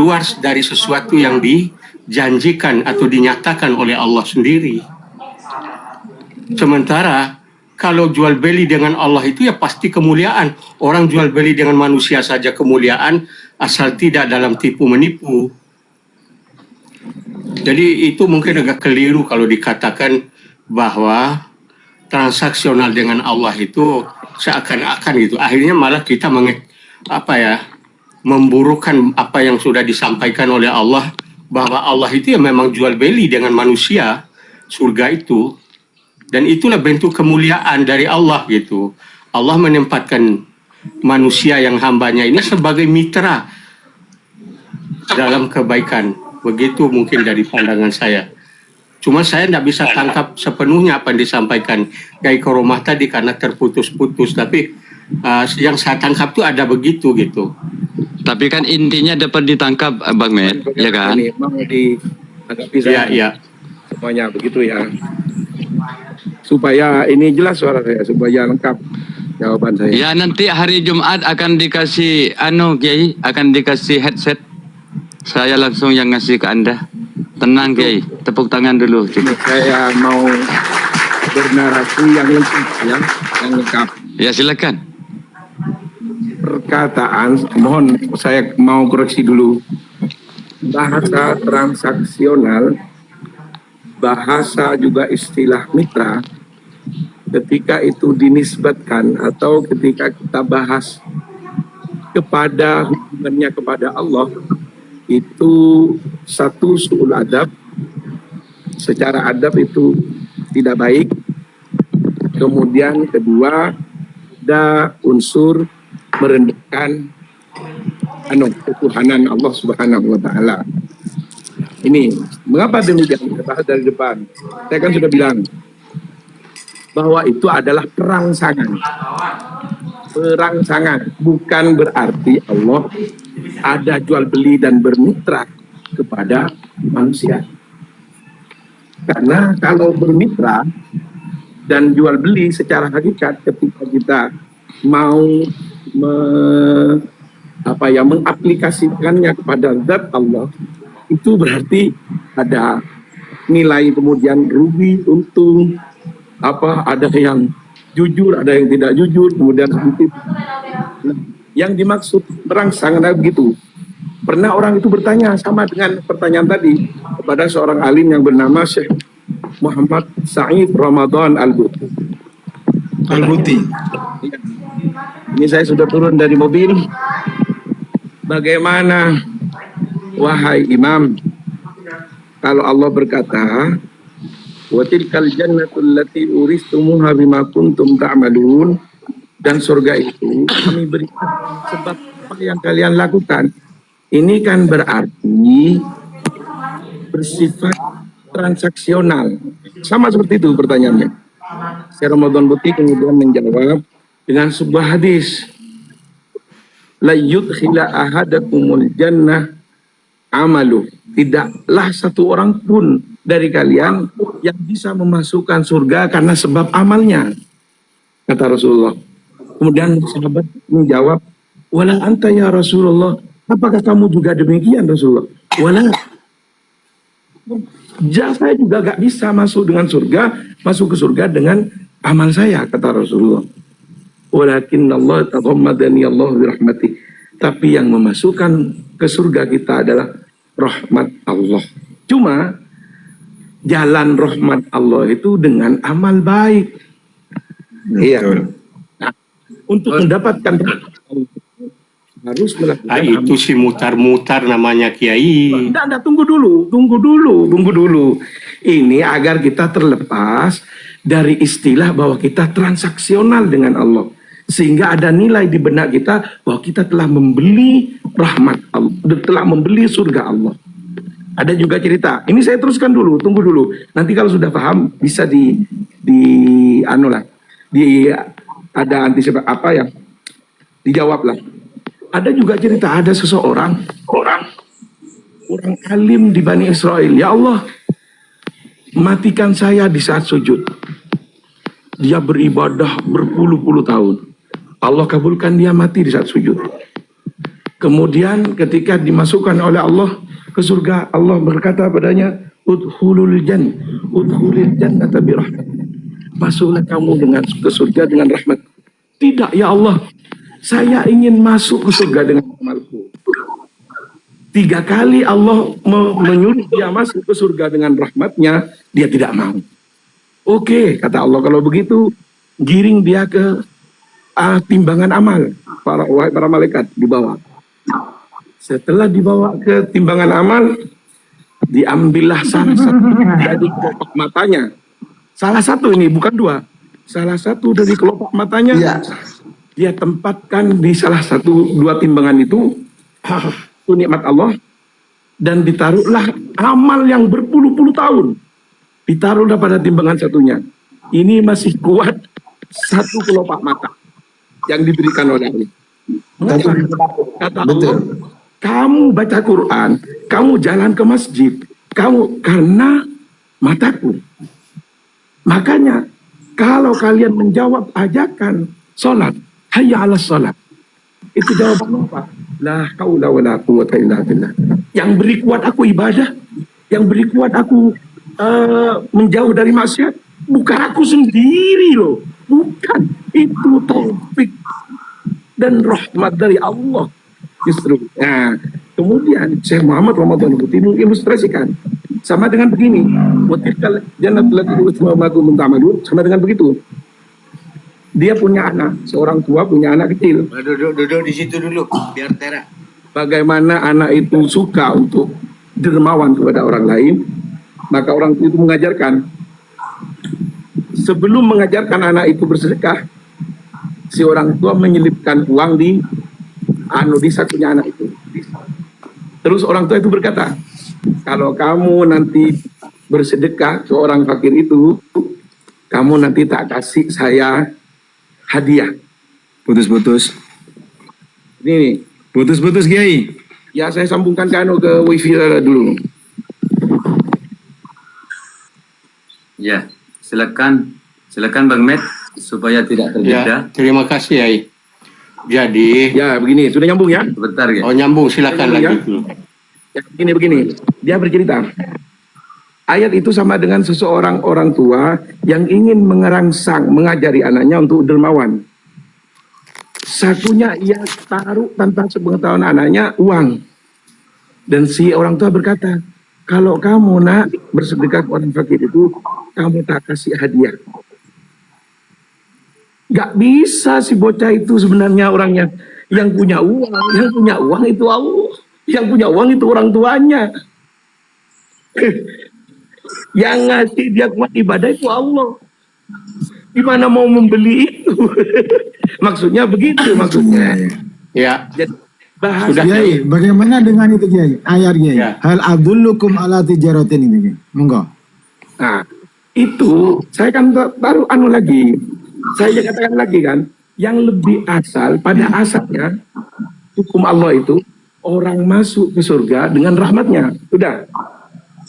keluar dari sesuatu yang dijanjikan atau dinyatakan oleh Allah sendiri. Sementara kalau jual beli dengan Allah itu ya pasti kemuliaan. Orang jual beli dengan manusia saja kemuliaan, asal tidak dalam tipu menipu. Jadi itu mungkin agak keliru kalau dikatakan bahwa transaksional dengan Allah itu seakan-akan gitu. Akhirnya malah kita memburukan apa yang sudah disampaikan oleh Allah, bahwa Allah itu ya memang jual beli dengan manusia, surga itu. Dan itulah bentuk kemuliaan dari Allah gitu. Allah menempatkan manusia yang hambanya ini sebagai mitra dalam kebaikan. Begitu mungkin dari pandangan saya. Cuma saya tidak bisa tangkap sepenuhnya apa yang disampaikan Kiai Koromah tadi karena terputus-putus. Tapi yang saya tangkap itu ada begitu gitu. Tapi kan intinya dapat ditangkap, Bang Med, ya kan? Mau ditanggapi saya. Iya. Semuanya begitu ya. Supaya ini jelas suara saya, supaya lengkap jawaban saya. Ya, nanti hari Jumat akan dikasih Kiai, akan dikasih headset. Saya langsung yang ngasih ke Anda. Tenang Kiai, tepuk tangan dulu. Saya mau bernarasi yang lengkap ya, yang lengkap. Ya, silakan. Perkataan, mohon saya mau koreksi dulu. Bahasa transaksional, bahasa juga istilah mitra, ketika itu dinisbatkan atau ketika kita bahas kepada hubungannya kepada Allah, itu satu su'ul adab, secara adab itu tidak baik. Kemudian kedua, ada unsur merendahkan ketuhanan Allah Subhanahu wa Ta'ala. Ini mengapa demikian? Kita bahas dari depan. Saya kan sudah bilang bahwa itu adalah perangsangan. Perangsangan bukan berarti Allah ada jual beli dan bermitra kepada manusia. Karena kalau bermitra dan jual beli secara hakikat, ketika kita mau mengaplikasikannya kepada zat Allah, itu berarti ada nilai kemudian rugi, untung, ada yang jujur, ada yang tidak jujur, kemudian seperti yang dimaksud perangsangan begitu. Pernah orang itu bertanya sama dengan pertanyaan tadi kepada seorang alim yang bernama Syekh Muhammad Said Ramadan Al-Buti. Ini saya sudah turun dari mobil. Bagaimana wahai imam, kalau Allah berkata, wa tilkal jannatul lati uristumuha bima kuntum ta'malun, dan surga itu kami berikan sebab apa yang kalian lakukan. Ini kan berarti bersifat transaksional. Sama seperti itu pertanyaannya. Syekh Ramadan Buti kemudian menjawab dengan sebuah hadis, la yudkhila ahadakumul jannah amalu. Tidaklah satu orang pun dari kalian yang bisa memasukkan surga karena sebab amalnya, kata Rasulullah. Kemudian sahabat menjawab, wala anta ya Rasulullah, apakah kamu juga demikian Rasulullah? Wala, saya juga gak bisa masuk ke surga dengan amal saya, kata Rasulullah. Walakin Allah taghammadani Allah birahmatih. Tapi yang memasukkan ke surga kita adalah rahmat Allah. Cuma jalan rahmat Allah itu dengan amal baik. Iya. Nah, untuk mendapatkan rahmat Allah harus melakukan itu si mutar-mutar namanya Kiai. Enggak, tunggu dulu. Ini agar kita terlepas dari istilah bahwa kita transaksional dengan Allah, sehingga ada nilai di benak kita bahwa kita telah membeli rahmat Allah, telah membeli surga Allah. Ada juga cerita. Ini saya teruskan dulu, tunggu dulu. Nanti kalau sudah paham bisa ada antisipasi dijawab lah. Ada juga cerita, ada seseorang orang alim di Bani Israel. Ya Allah, matikan saya di saat sujud. Dia beribadah berpuluh-puluh tahun. Allah kabulkan dia mati di saat sujud. Kemudian ketika dimasukkan oleh Allah ke surga, Allah berkata padanya, udkhulul jannata birahmat. Masuklah kamu ke surga dengan rahmat. Tidak ya Allah, saya ingin masuk ke surga dengan amalku. 3 kali Allah menyuruh dia masuk ke surga dengan rahmatnya, dia tidak mau. Oke, kata Allah, kalau begitu giring dia ke timbangan amal. Para malaikat dibawa. Setelah dibawa ke timbangan amal, diambillah salah satu dari kelopak matanya. Salah satu ini, bukan 2. Salah satu dari kelopak matanya, dia tempatkan di salah satu 2 timbangan itu nikmat Allah, dan ditaruhlah amal yang berpuluh-puluh tahun, ditaruhlah pada timbangan satunya. Ini masih kuat 1 kelopak mata yang diberikan oleh Allah. Kata Allah, kamu baca Quran, kamu jalan ke masjid, kamu karena mataku. Makanya kalau kalian menjawab ajakan sholat, hayya ala sholat, itu jawaban apa? La haula wala quwwata illa billah. Yang beri kuat aku ibadah, yang beri kuat aku menjauh dari maksiat, bukan aku sendiri loh, bukan, itu taufik dan rahmat dari Allah justru. Nah, kemudian Syekh Muhammad Ramadan Buti mengilustrasikan sama dengan begini, watilkal jannatul lati uristum ma kuntum ta'malun, sama dengan begitu. Dia punya anak, seorang tua punya anak kecil. Duduk di situ dulu, biar terak. Bagaimana anak itu suka untuk dermawan kepada orang lain, maka orang tua itu mengajarkan. Sebelum mengajarkan anak itu bersedekah, si orang tua menyelipkan uang di sakunya anak itu. Terus orang tua itu berkata, kalau kamu nanti bersedekah ke orang fakir itu, kamu nanti tak kasih saya hadiah. Putus-putus. Ini nih. Putus-putus Kiai. Ya, saya sambungkan ke wifi dulu. Ya, silakan Bang Met supaya tidak Ya, terjeda. terima kasih Yai. Jadi, Ya, begini, sudah nyambung ya? Sebentar ya. oh nyambung, silakan Ya. lagi dulu. Ya, begini. Dia bercerita. Ayat itu sama dengan seseorang orang tua yang ingin mengerangsang, mengajari anaknya untuk dermawan. Sakunya ia taruh tanpa sepengetahuan anaknya uang. Dan si orang tua berkata, kalau kamu nak bersedekah ke orang fakir itu, kamu tak kasih hadiah. Gak bisa si bocah itu sebenarnya orangnya. Yang punya uang itu Allah. Yang punya uang itu orang tuanya. Yang ngasih dia kuat ibadah itu Allah. Gimana mau membeli itu? Maksudnya begitu maksudnya. Ya, Jadi bahasa Sudah. Kiai, bagaimana dengan itu Kiai? Ayat Kiai. Ya. Hal adullukum ala tijaratin ini. Kiai. Monggo. Nah, itu saya kan baru lagi. Saya katakan lagi kan, yang lebih asal pada asalnya hukum Allah itu orang masuk ke surga dengan rahmatnya. Sudah.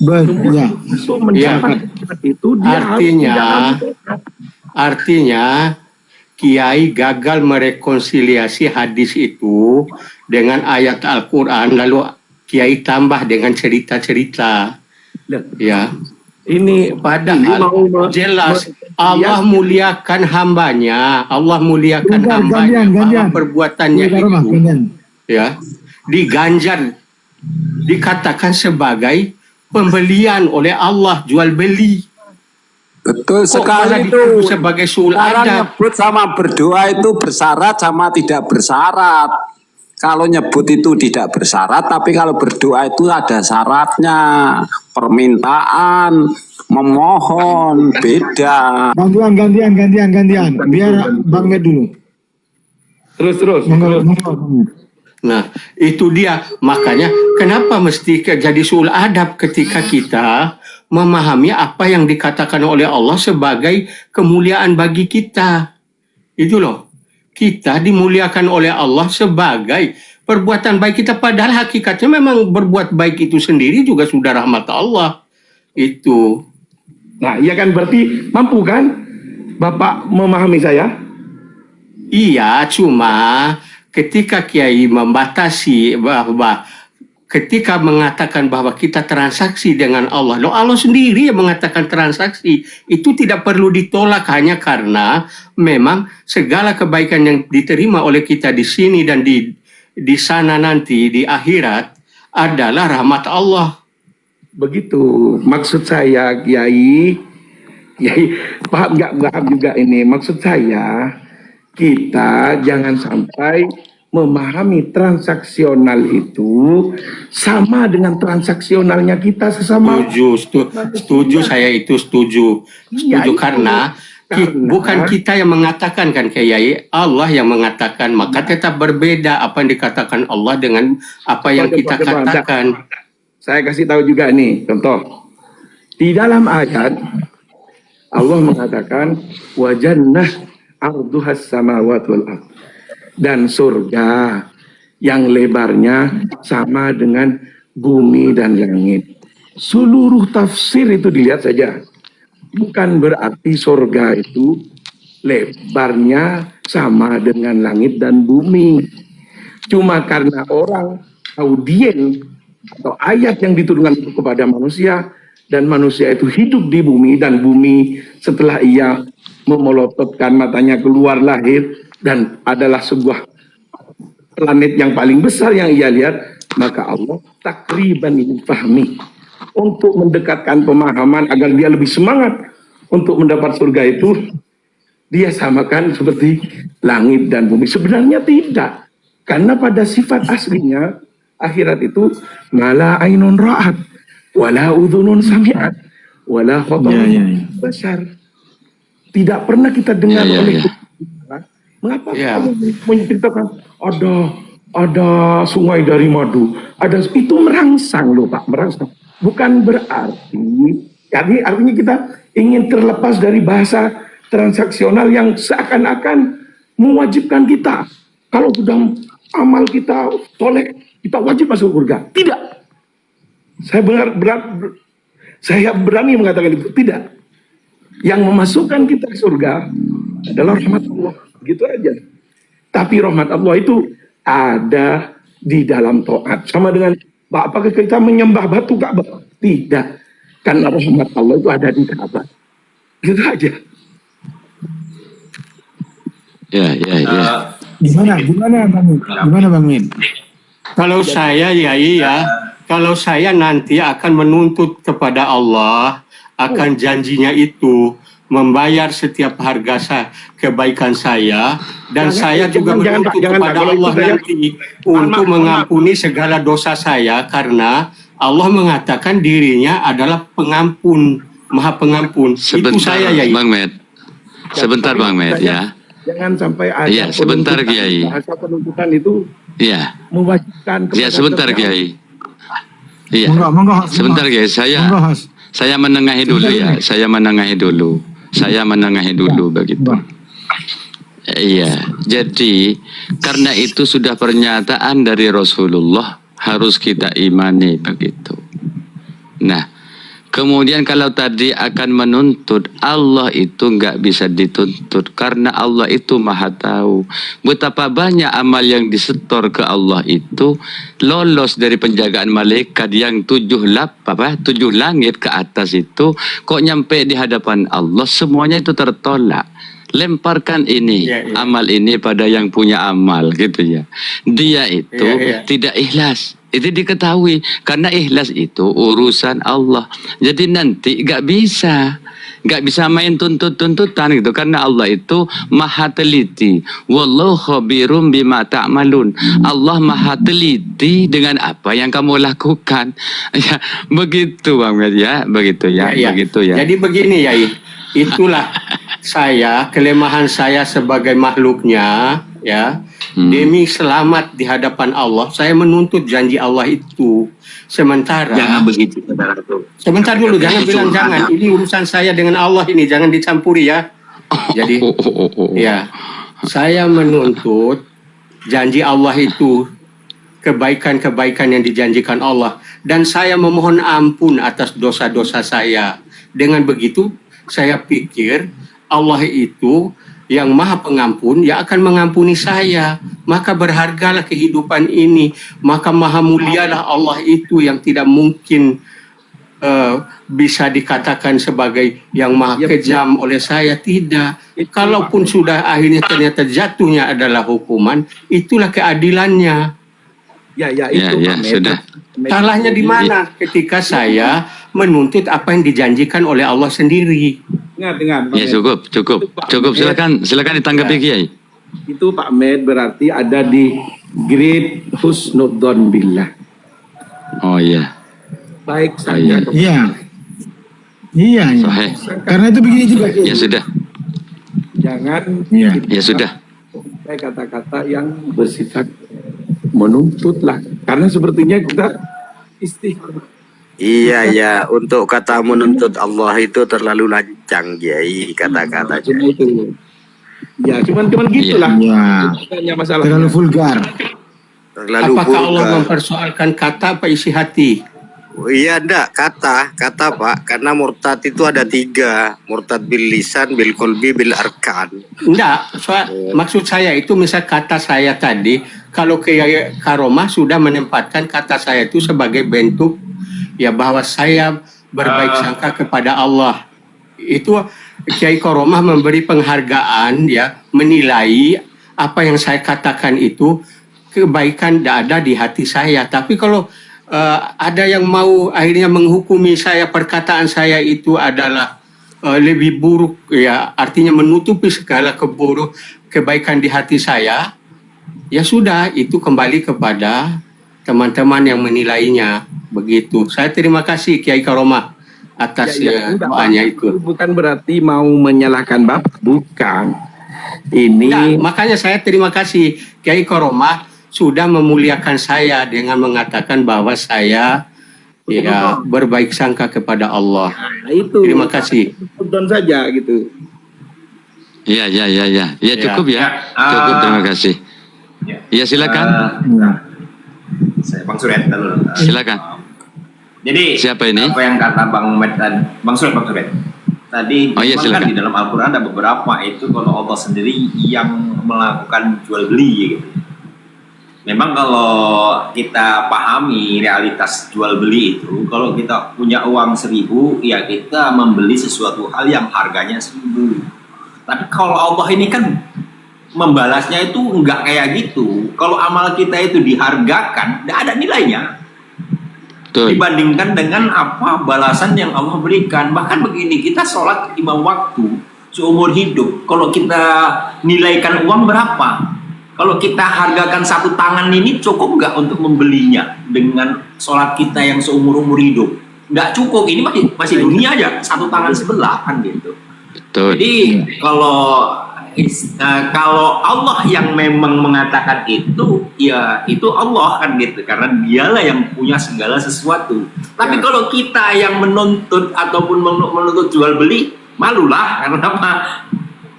Ya. Untuk mencapai rahmat itu dia artinya Kiai gagal merekonsiliasi hadis itu dengan ayat Al-Quran, lalu Kiai tambah dengan cerita-cerita. Ya, ini padahal jelas Allah muliakan hambanya, Allah muliakan Bentar, hambanya, gantian. bahwa perbuatannya Kiai Karomah, itu gantian. ya diganjar, dikatakan sebagai pembelian oleh Allah, jual beli. Betul Kok sekali malah itu. dituduh sebagai suul Sekarang adab? nyebut sama berdoa itu bersyarat sama tidak bersyarat. Kalau nyebut itu tidak bersyarat, tapi kalau berdoa itu ada syaratnya. Permintaan, memohon, beda. Gantian. Biar Bang Med dulu. terus. Monggo. Nah, itu dia. Makanya kenapa mesti jadi suul adab ketika kita memahami apa yang dikatakan oleh Allah sebagai kemuliaan bagi kita. Itu loh. Kita dimuliakan oleh Allah sebagai perbuatan baik kita. Padahal hakikatnya memang berbuat baik itu sendiri juga sudah rahmat Allah. Itu. Nah, iya kan berarti mampu kan Bapak memahami saya? Iya, cuma ketika Kiai membatasi bahwa ketika mengatakan bahwa kita transaksi dengan Allah, loh Allah sendiri yang mengatakan transaksi, itu tidak perlu ditolak hanya karena memang segala kebaikan yang diterima oleh kita di sini dan di sana nanti di akhirat adalah rahmat Allah. Begitu maksud saya, Kiai. Paham juga ini. Maksud saya, kita jangan sampai memahami transaksional itu sama dengan transaksionalnya kita sesama. Setuju saya itu setuju Iya, karena bukan kita yang mengatakan kan Kiai, Allah yang mengatakan, maka tetap berbeda apa yang dikatakan Allah dengan apa yang kita katakan. Saya kasih tahu juga nih contoh. Di dalam ayat Allah mengatakan wa jannah arduhas samawati wal ardh, dan surga yang lebarnya sama dengan bumi dan langit. Seluruh tafsir itu dilihat saja. Bukan berarti surga itu lebarnya sama dengan langit dan bumi. Cuma karena orang audien atau ayat yang diturunkan itu kepada manusia, dan manusia itu hidup di bumi, dan bumi setelah ia memolototkan matanya keluar lahir dan adalah sebuah planet yang paling besar yang ia lihat, maka Allah takriban fahmi, untuk mendekatkan pemahaman agar dia lebih semangat untuk mendapat surga itu, dia samakan seperti langit dan bumi. Sebenarnya tidak, karena pada sifat aslinya akhirat itu mala ainun ra'at wala udhunun sami'at wala khotarun besar. Tidak pernah kita dengar oleh mengapa kamu menceritakan ada sungai dari madu, ada itu merangsang loh Pak, merangsang. Bukan berarti artinya kita ingin terlepas dari bahasa transaksional yang seakan-akan mewajibkan kita kalau sudah amal kita soleh kita wajib masuk surga. Tidak. Saya berani mengatakan itu tidak. Yang memasukkan kita ke surga adalah rahmat Allah. Gitu aja. Tapi rahmat Allah itu ada di dalam taat. Sama dengan apakah kita menyembah batu Ka'bah? Tidak. Karena rahmat Allah itu ada di Ka'bah. Gitu aja. Ya. Gimana Bang Min? Kalau saya kalau saya nanti akan menuntut kepada Allah akan janjinya itu membayar setiap harga kebaikan saya, dan saya juga menuntut kepada Allah nanti untuk mengampuni segala dosa saya, karena Allah mengatakan dirinya adalah pengampun, maha pengampun. Itu saya Bang Med. Sebentar Bang Med ya. Jangan sampai ada Iya, sebentar Kiai. Bahasa penuntutan itu Iya. mewajibkan. Ya sebentar Kiai. Iya. Monggo, sebentar Kiai, saya menengahi dulu ya. Saya menengahi dulu begitu. Iya. Jadi karena itu sudah pernyataan dari Rasulullah, harus kita imani begitu. Nah, kemudian kalau tadi akan menuntut, Allah itu nggak bisa dituntut karena Allah itu maha tahu. Betapa banyak amal yang disetor ke Allah itu lolos dari penjagaan malaikat yang 7 langit ke atas itu, kok nyampe di hadapan Allah semuanya itu tertolak. Lemparkan ini amal ini pada yang punya amal gitu ya. Dia itu tidak ikhlas. Itu diketahui karena ikhlas itu urusan Allah. Jadi nanti nggak bisa main tuntutan gitu, karena Allah itu maha teliti. Wallahu khabirum bima ta'malun. Allah maha teliti dengan apa yang kamu lakukan. Ya, begitu Bang Med ya, begitu ya. Jadi begini ya, itulah kelemahan saya sebagai makhluknya ya. Demi selamat di hadapan Allah, saya menuntut janji Allah itu. Sementara Jangan begitu. sebentar dulu, jangan bilang jangan. Ini urusan saya dengan Allah ini, jangan dicampuri ya. Jadi ya, saya menuntut janji Allah itu, kebaikan-kebaikan yang dijanjikan Allah, dan saya memohon ampun atas dosa-dosa saya. Dengan begitu saya pikir Allah itu yang Maha Pengampun, yang akan mengampuni saya. Maka berhargalah kehidupan ini. Maka maha mulialah Allah itu yang tidak mungkin bisa dikatakan sebagai yang maha kejam oleh saya. Tidak. Kalaupun sudah akhirnya ternyata jatuhnya adalah hukuman, itulah keadilannya. Itu Ya, Pak Med. sudah. Salahnya di mana? Ketika saya menuntut apa yang dijanjikan oleh Allah sendiri. Dengar, Pak Ya, Med. cukup. Silakan ditanggapi Kiai. Itu Pak Med berarti ada di grade husnudzon billah. Oh iya. Baik iya. saja. Iya. Sahih. Karena itu begini juga. Ya sudah. Jangan Iya. Ya sudah. pakai kata-kata yang bersifat menuntut lah. Karena sepertinya kita istighfar. Iya, untuk kata menuntut Allah itu terlalu lancang, Kiai, kata-katanya. Cuma itu. Ya, cuman gitulah. Iya. Hanya masalah. Terlalu vulgar. Terlalu Apakah Allah vulgar. mempersoalkan kata apa isi hati? Oh, iya, enggak, kata Pak, karena murtad itu ada 3, murtad bil lisan, bil qalbi, bil arkan. Enggak, maksud saya itu misal kata saya tadi, kalau Kiai Karomah sudah menempatkan kata saya itu sebagai bentuk ya bahwa saya berbaik sangka kepada Allah. Itu Kiai Karomah memberi penghargaan ya, menilai apa yang saya katakan itu kebaikan ada di hati saya. Tapi kalau ada yang mau akhirnya menghukumi saya, perkataan saya itu adalah lebih buruk, ya artinya menutupi segala kebaikan di hati saya, ya sudah, itu kembali kepada teman-teman yang menilainya. Begitu. Saya terima kasih Kiai Karomah atas doanya itu. Bukan berarti mau menyalahkan Bapak, bukan. Ini Nah, makanya saya terima kasih Kiai Karomah sudah memuliakan saya dengan mengatakan bahwa saya ya berbaik sangka kepada Allah. Nah, itu. Terima kasih. Tonton saja gitu. Ya, cukup ya. Cukup, terima kasih. Ya, silakan. Saya Bang Suret dulu. Silakan. Jadi Siapa ini? apa yang kata Bang Med tadi, Bang Suret. Tadi Oh, iya, memang kan silakan. di dalam Al-Quran ada beberapa itu kalau Allah sendiri yang melakukan jual beli gitu. Memang kalau kita pahami realitas jual beli itu, kalau kita punya uang 1.000, ya kita membeli sesuatu hal yang harganya 1.000. Tapi kalau Allah ini kan membalasnya itu enggak kayak gitu. Kalau amal kita itu dihargakan, tidak ada nilainya. Betul. Dibandingkan dengan apa balasan yang Allah berikan. Bahkan begini, kita sholat 5 waktu seumur hidup. Kalau kita nilaikan uang berapa? Kalau kita hargakan 1 tangan ini cukup nggak untuk membelinya dengan sholat kita yang seumur-umur hidup? Nggak cukup. Ini masih dunia aja, 1 tangan sebelah kan gitu. Betul. Jadi kalau Allah yang memang mengatakan itu, ya itu Allah kan gitu, karena dialah yang punya segala sesuatu. Tapi kalau kita yang menuntut ataupun menuntut jual beli, malulah. Karena apa?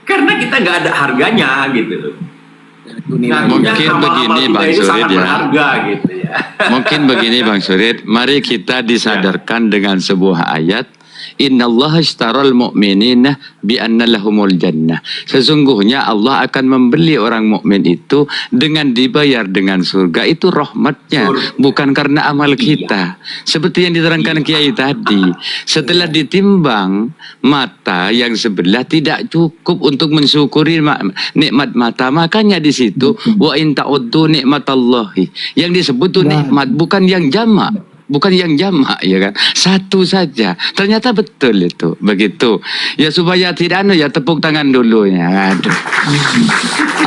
Karena kita nggak ada harganya gitu. Nah, Mungkin begini Bang Surit ya. Berharga gitu ya. Mungkin begini Bang Surit, mari kita disadarkan dengan sebuah ayat. Innallaha ishtaral mu'minina bi anna lahumul jannah. Sesungguhnya Allah akan membeli orang mukmin itu dengan dibayar dengan surga. Itu rahmatnya, bukan karena amal kita. Seperti yang diterangkan Kiai tadi, setelah ditimbang mata yang sebelah tidak cukup untuk mensyukuri nikmat mata. Makanya di situ wa in ta'uddu nikmatallahi. Yang disebut itu nikmat, bukan yang jamak. Bukan yang jamak, ya kan? Satu saja. Ternyata betul itu. Begitu. Ya supaya tidak ya tepuk tangan dulu ya. Aduh.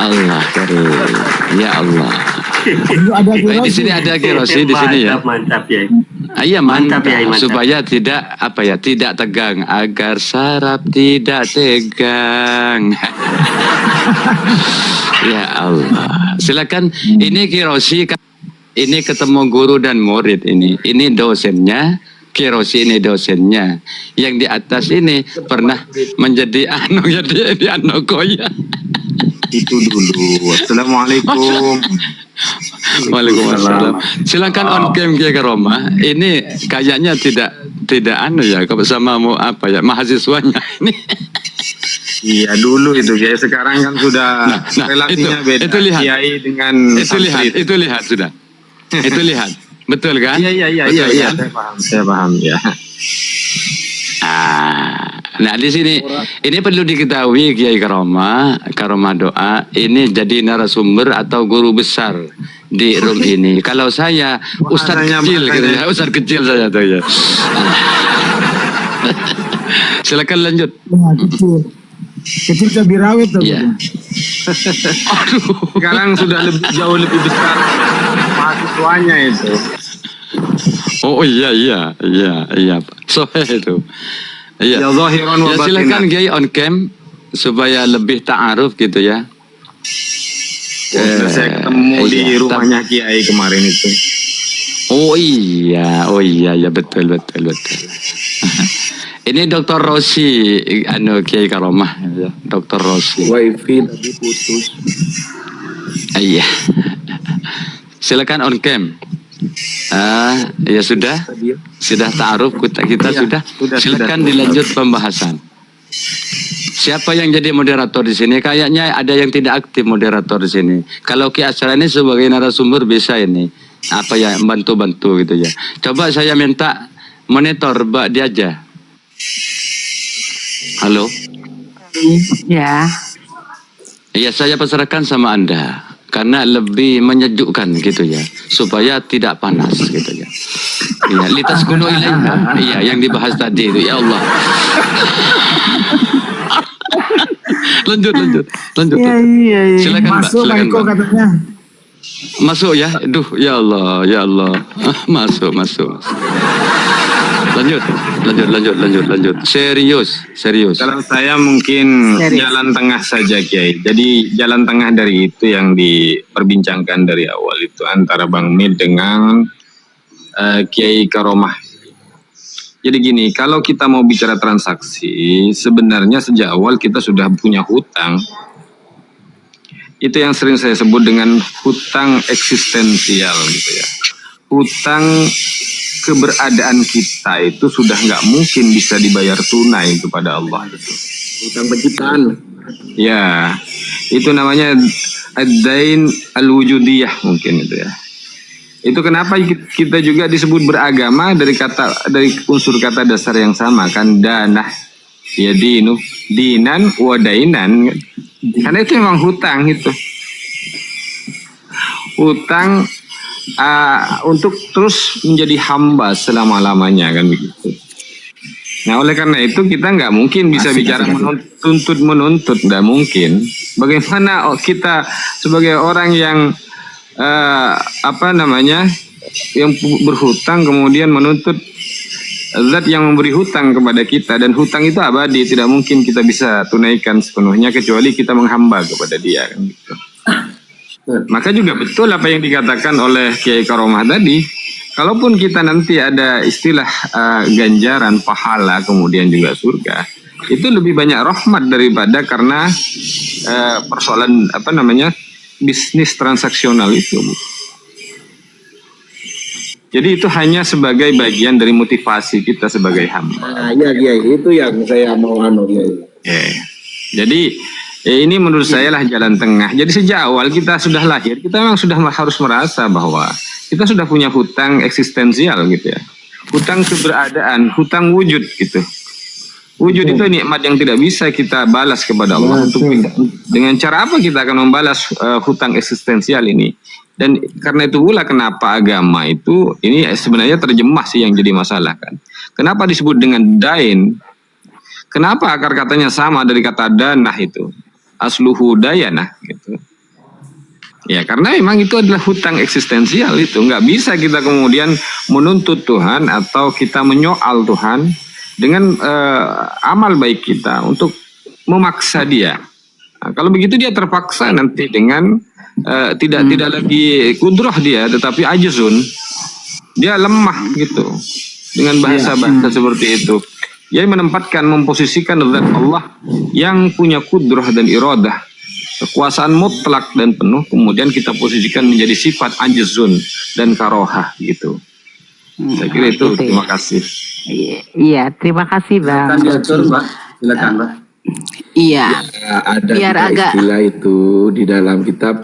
Allah karim. Ya Allah. Di sini ada kirosi di sini ya. Mantap ya. Iya mantap, ya, mantap. supaya tidak tidak tegang, agar saraf tidak tegang. Ya Allah. Silakan, ini kirosi. Ini ketemu guru dan murid ini. Ini dosennya, kirosi ini dosennya. Yang di atas ini pernah menjadi jadi koya. Itu dulu. Assalamualaikum. Waalaikumsalam. Silakan on cam Kiai Karomah. Ini kayaknya tidak ya sama apa ya mahasiswanya ini. Iya dulu itu Kiai, sekarang kan sudah relasinya beda. Itu lihat. Kiai dengan Itu lihat sudah. Itu lihat. Betul kan? Iya, Betul kan? saya paham ya. Nah di sini ini perlu diketahui Kiai Karomah doa ini jadi narasumber atau guru besar di room ini. Kalau saya ustadz kecil gitu ya, ustadz kecil saja tuh ya. Silakan lanjut. Nah, kecil. Kecil cabai rawit tuh. Iya. Aduh. Sekarang sudah jauh lebih besar mahasiswanya itu. Oh iya Pak. Sohe itu. Iya. Ya zahiran wa Ya batinan. silakan Kiai on cam supaya lebih ta'aruf gitu ya. Saya ketemu di rumahnya Kiai kemarin itu. Oh iya ya betul. Ini Dr. Rosi Kiai Karomah ya. Dr. Rosi. Wifi tadi putus. Iya. Silakan on cam. Ya sudah ta'aruf kita sudah. Silakan dilanjut pembahasan. Siapa yang jadi moderator di sini? Kayaknya ada yang tidak aktif moderator di sini. Kalau Ki Asra ini sebagai narasumber bisa ini apa ya bantu gitu ya. Coba saya minta monitor Mbak Diaja. Halo. Ya. Iya saya pasrahkan sama Anda karena lebih menyejukkan gitu ya supaya tidak panas gitu ya. Iya litas kuno ilaiha. Iya yang dibahas tadi itu ya Allah. lanjut. Iya. Silakan Mbak, Masuk silakan Eko Mbak. katanya. Masuk ya. Duh ya Allah. Masuk. Lanjut. Serius. Kalau saya mungkin Serius. jalan tengah saja Kiai. Jadi jalan tengah dari itu yang diperbincangkan dari awal itu antara Bang Mid dengan Kiai Karomah. Jadi gini, kalau kita mau bicara transaksi, sebenarnya sejak awal kita sudah punya hutang. Itu yang sering saya sebut dengan hutang eksistensial gitu ya. Hutang keberadaan kita itu sudah nggak mungkin bisa dibayar tunai kepada Allah gitu. Hutang penciptaan. Ya, itu namanya ad-dain al-wujudiyah mungkin itu ya. Itu kenapa kita juga disebut beragama dari unsur kata dasar yang sama kan, danah ya dinan wadainan, karena itu memang hutang itu. Hutang untuk terus menjadi hamba selama-lamanya kan begitu. Nah oleh karena itu kita nggak mungkin bisa bicara menuntut, nggak mungkin. Bagaimana kita sebagai orang yang yang berhutang kemudian menuntut zat yang memberi hutang kepada kita, dan hutang itu abadi, tidak mungkin kita bisa tunaikan sepenuhnya kecuali kita menghamba kepada dia kan gitu. Maka juga betul apa yang dikatakan oleh Kiai Karomah tadi, kalaupun kita nanti ada istilah ganjaran pahala kemudian juga surga, itu lebih banyak rahmat daripada karena persoalan bisnis transaksional itu. Jadi itu hanya sebagai bagian dari motivasi kita sebagai hamba. Iya, itu yang saya mau Jadi ini menurut saya lah jalan tengah. Jadi sejak awal kita sudah lahir, kita memang sudah harus merasa bahwa kita sudah punya hutang eksistensial gitu ya. Hutang keberadaan, hutang wujud gitu. Wujud itu nikmat yang tidak bisa kita balas kepada Allah. Dengan cara apa kita akan membalas hutang eksistensial ini? Dan karena itu pula kenapa agama itu ini sebenarnya terjemah sih yang jadi masalah kan. Kenapa disebut dengan dain? Kenapa akar katanya sama dari kata danah itu? Asluhu dayanah gitu. Ya karena memang itu adalah hutang eksistensial itu. Nggak bisa kita kemudian menuntut Tuhan atau kita menyoal Tuhan dengan amal baik kita untuk memaksa dia. Nah, kalau begitu dia terpaksa nanti dengan tidak lagi kudroh dia, tetapi ajzun, dia lemah gitu dengan bahasa-bahasa seperti itu. Dia menempatkan, memposisikan zat Allah yang punya kudroh dan iradah, kekuasaan mutlak dan penuh, kemudian kita posisikan menjadi sifat ajzun dan karohah gitu. Saya kira itu. Terima kasih. Iya, terima kasih Bang. Silakan Mbak. Iya. Ada Biar juga agak istilah itu di dalam kitab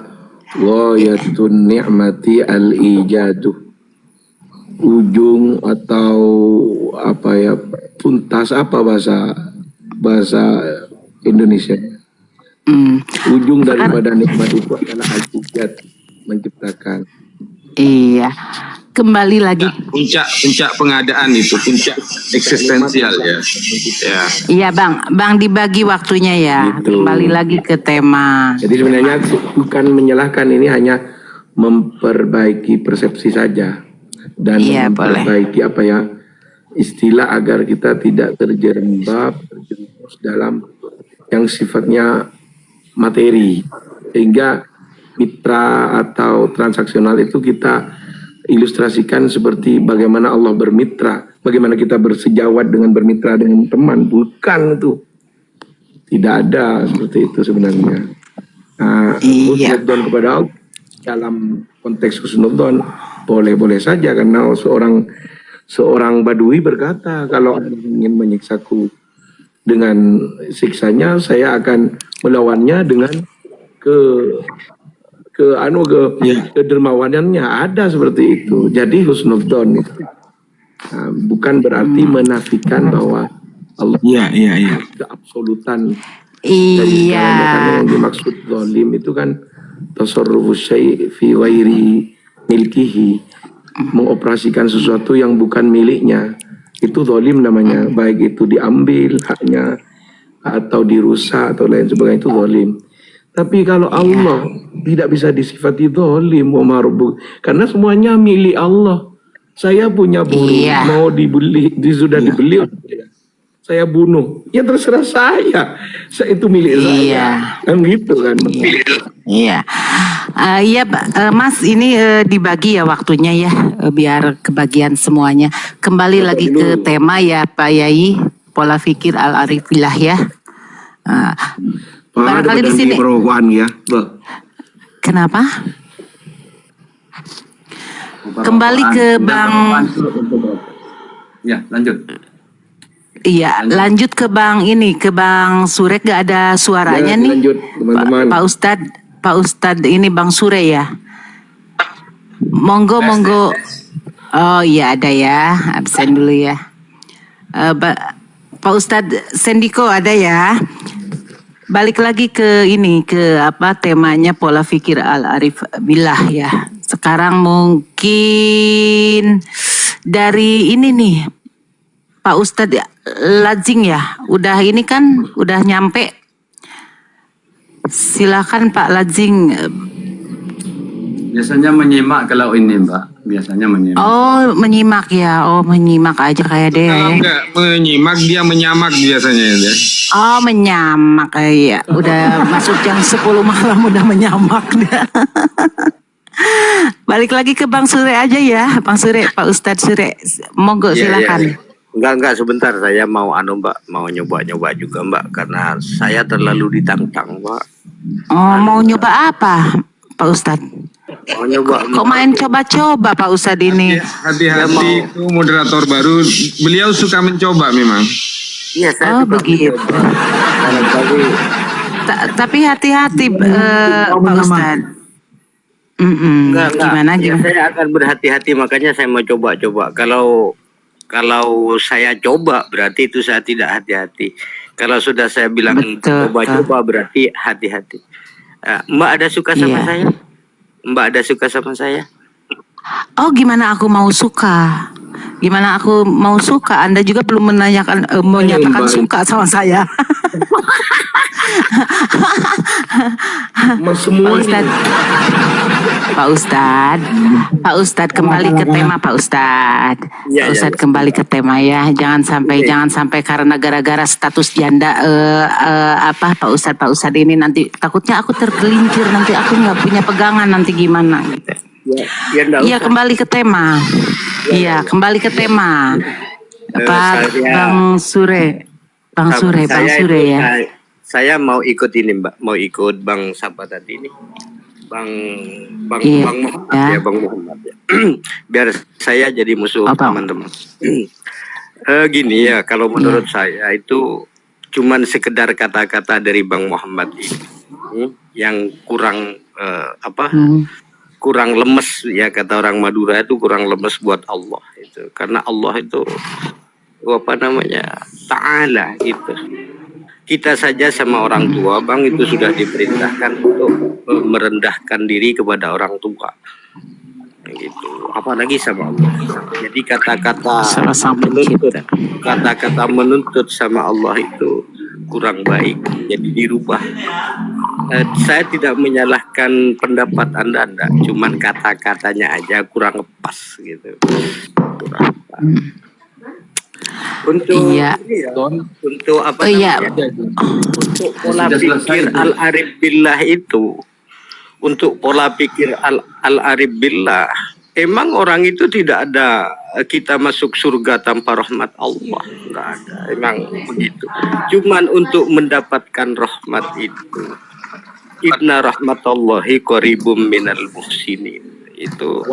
Ghayatun Ni'mati al-Ijadu. Ujung atau apa ya, tuntas apa bahasa Indonesia. Ujung daripada nikmat itu adalah al-ijad, menciptakan. Iya. Kembali lagi. Puncak pengadaan itu, puncak eksistensial ya. Ya. Iya Bang dibagi waktunya ya. Gitu. Kembali lagi ke tema. Jadi sebenarnya bukan menyalahkan, ini hanya memperbaiki persepsi saja dan Iya, memperbaiki apa ya, istilah agar kita tidak terjerembab dalam yang sifatnya materi, sehingga mitra atau transaksional itu kita ilustrasikan seperti bagaimana Allah bermitra, bagaimana kita bersejawat dengan bermitra dengan teman. Bukan, itu tidak ada seperti itu sebenarnya. Iya. Husnudzon kepada Allah dalam konteks husnudzon boleh-boleh saja, karena seorang badui berkata, kalau Anda ingin menyiksaku dengan siksanya, saya akan melawannya dengan kedermawanannya. Ada seperti itu. Jadi husnudzon itu bukan berarti menafikan bahwa Allah keabsolutan. Iya. Karena yang dimaksud zalim itu kan tasarrufu syai' fi ghairi milkihi, mengoperasikan sesuatu yang bukan miliknya. Itu zalim namanya, baik itu diambil haknya atau dirusak atau lain sebagainya, itu zalim. Tapi kalau Allah tidak bisa disifati zalim, karena semuanya milik Allah. Saya punya burung, mau dibeli, sudah dibeli, saya bunuh, ya terserah saya itu milik saya, kan gitu kan. Iya, iya Mas, ini dibagi ya waktunya ya, biar kebagian semuanya. Kembali lagi ke tema ya Pak Yai, pola pikir al-arifillah ya. Barangkali di sini. Ya. Kenapa? Kembali ke Bang. Ya, lanjut. Iya, lanjut ke Bang ini, ke Bang Surek, gak ada suaranya nih. Lanjut, teman-teman. Pak Ustadz ini Bang Sure ya. Monggo. Oh iya ada ya, absen dulu ya. Pak Ustadz Sendiko ada ya. Balik lagi ke ini, ke apa temanya pola pikir al-arif billah ya. Sekarang mungkin dari ini nih Pak Ustadz Ladzing ya, udah ini kan udah nyampe. Silakan Pak Ladzing. Biasanya menyimak kalau ini Mbak, biasanya menyimak. Oh menyimak ya, oh menyimak aja kayak deh. Kalau nggak menyimak, dia menyamak biasanya ya. Oh menyamak ya, udah masuk jam 10 malam udah menyamak dah. Balik lagi ke Bang Sure aja ya, Bang Sure, Pak Ustadz Sure, monggo silakan. Enggak sebentar, saya mau Mbak, mau nyoba juga Mbak, karena saya terlalu ditantang Mbak. Oh mau nyoba apa Pak Ustadz? Mau nyoba. Kok main coba-coba Pak Ustadz ini? Hati-hati, itu moderator baru, beliau suka mencoba memang. Iya, saya begitu. Tapi hati-hati Pak Ustadz. Gimana? Ya, saya akan berhati-hati, makanya saya mau coba-coba. Kalau saya coba berarti itu saya tidak hati-hati. Kalau sudah saya bilang coba-coba berarti hati-hati. Mbak ada suka sama saya? Mbak ada suka sama saya? Oh gimana aku mau suka? Gimana aku mau suka? Anda juga belum menanyakan, menyatakan suka sama saya. Pak Ustadz kembali ke tema Pak Ustadz. Pak Ustadz kembali ke tema ya. Jangan sampai karena gara-gara status janda Pak Ustadz ini nanti takutnya aku tergelincir, nanti aku nggak punya pegangan, nanti gimana gitu. Iya kembali ke tema. Iya kembali ke tema. Pak Bang Sure ya. Saya mau ikut ini Mbak, mau ikut Bang siapa tadi ini? Bang Muhammad ya. Biar saya jadi musuh teman-teman. Gini ya, kalau menurut saya itu cuman sekedar kata-kata dari Bang Muhammad ini yang kurang kurang lemes, ya kata orang Madura itu kurang lemes buat Allah itu, karena Allah itu Ta'ala gitu. Kita saja sama orang tua Bang itu sudah diperintahkan untuk merendahkan diri kepada orang tua gitu, apalagi sama Allah. Jadi kata-kata menuntut sama Allah itu kurang baik, jadi dirubah. Saya tidak menyalahkan pendapat Anda, cuman kata-katanya aja kurang pas gitu. Kurang pas. Untuk untuk apa namanya? Untuk pola pikir al-arif billah itu, untuk pola pikir al-arif billah, emang orang itu tidak ada kita masuk surga tanpa rahmat Allah, enggak ada, emang begitu. Cuman untuk mendapatkan rahmat itu, inna rahmatallahi qaribum minal muhsinin, itu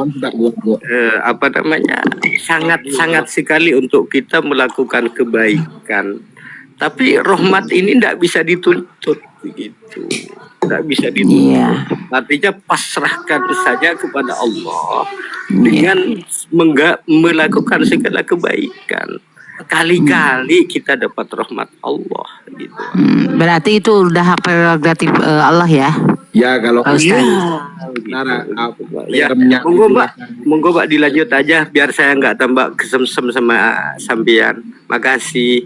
sangat sekali untuk kita melakukan kebaikan. Tapi rahmat ini tidak bisa dituntut begitu, tidak bisa dituntut. Artinya pasrahkan saja kepada Allah dengan melakukan segala kebaikan. Kali-kali kita dapat rahmat Allah gitu. Berarti itu udah hak prerogatif Allah ya? Ya kalau monggo Mbak dilanjut aja biar saya nggak tambah kesemsem sama sampean. Makasih.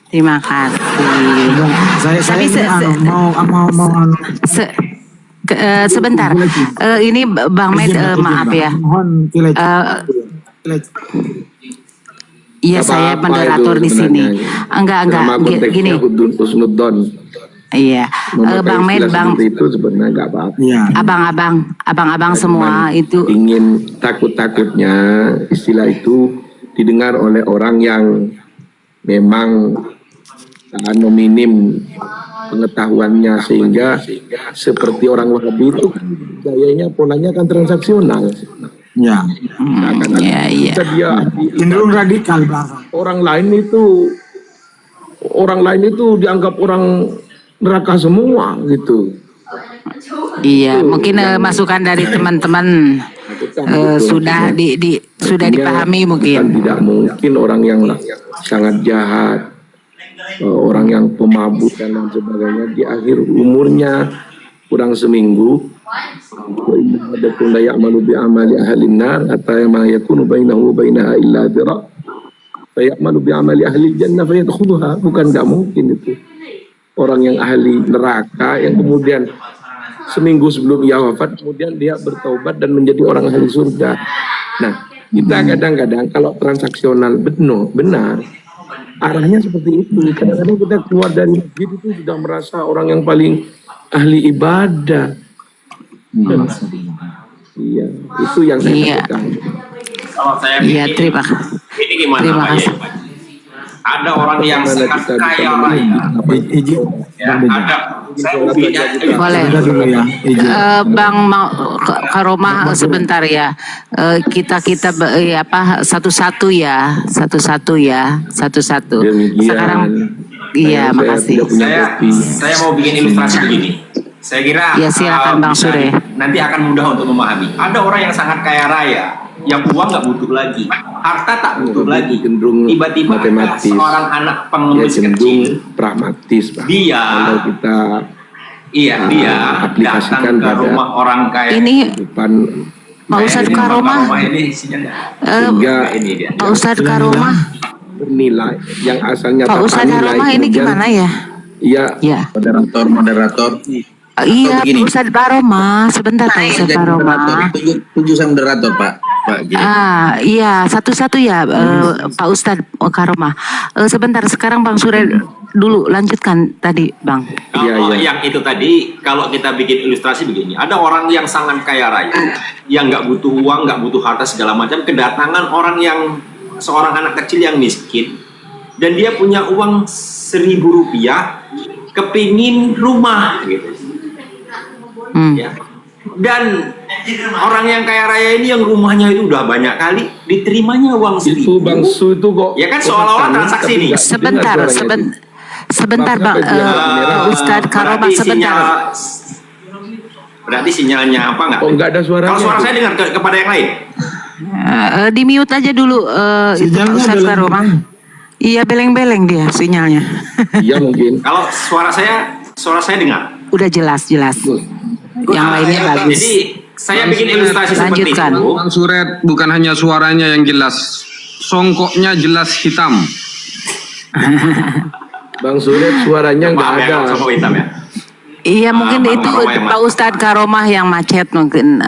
Terima kasih. Sebentar. Ini Bang Med, maaf ya. Iya, saya moderator di sini. Enggak gini. Iya, Bang Med, Bang itu sebenarnya nggak apa-apa. Abang-abang semua itu ingin takut-takutnya istilah itu didengar oleh orang yang memang minim pengetahuannya, sehingga seperti orang Wahabi itu gayanya polanya kan transaksional. Ya. Dia cenderung radikal bahasa. Orang lain itu dianggap orang neraka semua gitu. Iya, mungkin masukan dari teman-teman sudah dipahami mungkin. Tidak mungkin orang yang sangat jahat, orang yang pemabuk dan lain sebagainya di akhir umurnya kurang seminggu ada pun layak malu bi amali ahlin nar hatta ma yakunu bainahu wa bainaha illa dira fa ya'malu bi amali ahli jannah fa yadkhuluha. Bukan nggak mungkin itu orang yang ahli neraka yang kemudian seminggu sebelum ia wafat kemudian dia bertaubat dan menjadi orang ahli surga. Nah, kita kadang-kadang kalau transaksional benar arahnya seperti itu. Kadang-kadang kita keluar dari masjid itu sudah merasa orang yang paling ahli ibadah. Iya, itu yang saya katakan. Kalau saya terima kasih. Ini gimana Pak ya? Ada orang yang sangat kaya raya. Ada. Boleh. Bang mau Karomah sebentar ya. Kita satu-satu ya. Sekarang iya, makasih. Saya mau bikin ilustrasi begini. Saya kira ya, silakan Bang Sure. Nanti akan mudah untuk memahami. Ada orang yang sangat kaya raya, yang uang nggak butuh lagi, harta tak butuh lagi. Tiba-tiba ada seorang anak pengemis kecil, pragmatis, Pak. Kalau kita datang ke rumah orang kaya. Ini Pak Ustadz Karomah. Pak Ustadz Karomah. Bernilai yang asalnya Pak Ustadz Karomah ini gimana ya? Iya. Moderator. Iya, Pak Ustadz Karomah, sebentar Pak Ustadz Karomah. Tujuh sama moderator Pak. Iya, satu-satu ya Pak Ustadz Karomah. Sebentar, sekarang Bang Sure dulu lanjutkan tadi Bang. Kalau yang itu tadi, kalau kita bikin ilustrasi begini, ada orang yang sangat kaya raya, yang nggak butuh uang, nggak butuh harta segala macam, kedatangan orang yang seorang anak kecil yang miskin, dan dia punya uang 1.000 rupiah, kepingin rumah gitu. Ya. Dan orang yang kaya raya ini yang rumahnya itu udah banyak kali diterimanya uang 1.000. Itu Bang Su itu kok. Ya kan seolah-olah transaksi nih. Sebentar. Sebentar Bang, Ustadz Karomah sebentar. Berarti sinyalnya apa enggak? Oh, enggak ada suaranya. Kalau suara saya dengar kepada yang lain. Di mute aja dulu itu Sinyalnya Ustadz beleng-beleng. Karomah. Iya beleng-beleng dia sinyalnya. Iya mungkin. Kalau suara saya dengar. Udah jelas. Yang lainnya bagus. Jadi saya bikin ilustrasi seperti Lanjutkan. itu. Bang Suret, bukan hanya suaranya yang jelas, songkoknya jelas hitam. Bang Suret suaranya nggak Maaf ya, ada. kalau sama hitam ya. Iya mungkin Bang itu Karomah yang Pak Ustadz Karomah yang macet mungkin